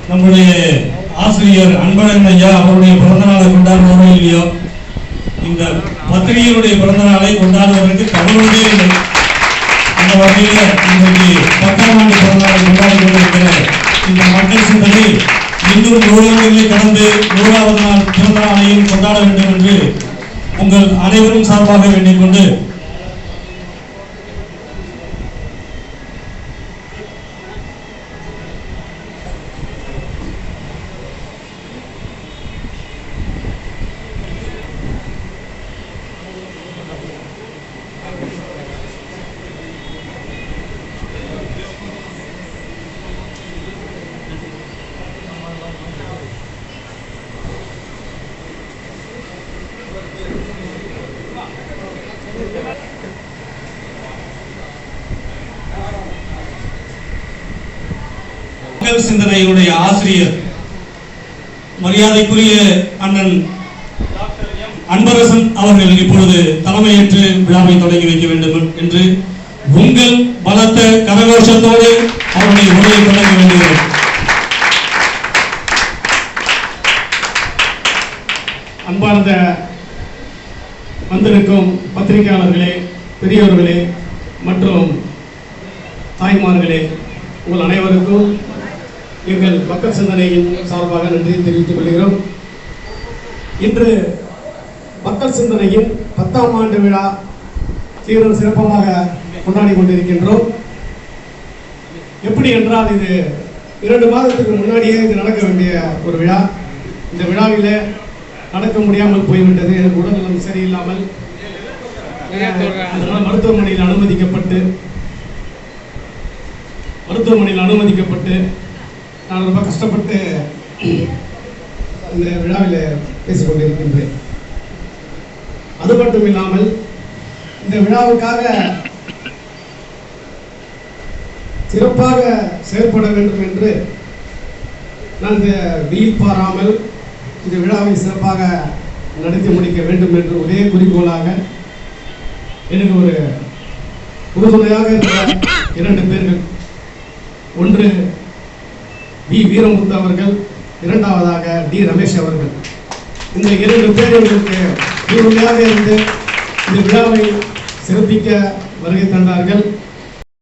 நம்முடைய ஆசிரியர் அன்பழகன் ஐயா அவருடைய பிறந்த நாளை கொண்டாடுவோமோ இல்லையோ, இந்த பத்திரிகையுடைய பிறந்த நாளை கொண்டாடுவதற்கு கடவுளே இல்லை. அந்த வகையில் இன்றைக்கு 10ஆம் ஆண்டு பிறந்த நாளை கொண்டாடி கொண்டிருக்கிற இந்த மக்கள் சிந்தனை இன்னும் 100 ஆண்டுகளை கடந்து 100வது நாள் பிறந்த நாளையும் கொண்டாட வேண்டும் என்று உங்கள் அனைவரும் சார்பாக வேண்டிக் கொண்டு சிந்தனையுடைய ஆசிரியர் மரியாதைக்குரிய அண்ணன் அன்பரசன் அவர்கள் இப்பொழுது தலைமையேற்று விழாவை தொடங்கி வைக்க வேண்டும் என்று உங்கள் பலத்த கரகோஷத்தோடு அவருடைய உரையை தொடங்க வேண்டுகிறோம். அன்பார்ந்த வந்திருக்கும் பத்திரிகையாளர்களே, பெரியவர்களே மற்றும் தாய்மார்களே, உங்கள் அனைவருக்கும் எங்கள் மக்கள் சிந்தனையின் சார்பாக நன்றி தெரிவித்துக் கொள்கிறோம். இன்று மக்கள் சிந்தனையின் 10ஆம் ஆண்டு விழா சீரும் சிறப்பமாக கொண்டாடி கொண்டிருக்கின்றோம். எப்படி என்றால், இது 2 மாதத்துக்கு முன்னாடியே இது நடக்க வேண்டிய ஒரு விழா. இந்த விழாவில் நடக்க முடியாமல் போய்விட்டது. எனக்கு உடல்நலம் சரியில்லாமல் மருத்துவமனையில் அனுமதிக்கப்பட்டு நான் ரொம்ப கஷ்டப்பட்டு இந்த விழாவில் பேசிக்கொண்டிருக்கின்றேன். அது மட்டும் இல்லாமல் இந்த விழாவுக்காக சிறப்பாக செயல்பட வேண்டும் என்று நான் இந்த வெயில் பாராமல் இந்த விழாவை சிறப்பாக நடத்தி முடிக்க வேண்டும் என்று ஒரே குறிக்கோளாக எனக்கு ஒரு உறுதுணையாக இருக்கிற 2 பேர்கள். ஒன்று வி வீரமுத்து அவர்கள், இரண்டாவதாக டி ரமேஷ் அவர்கள். இந்த 2 பேர் எங்களுக்கு உறுதுணையாக இருந்து இந்த விழாவை சிறப்பிக்க வருகை தந்தார்கள்.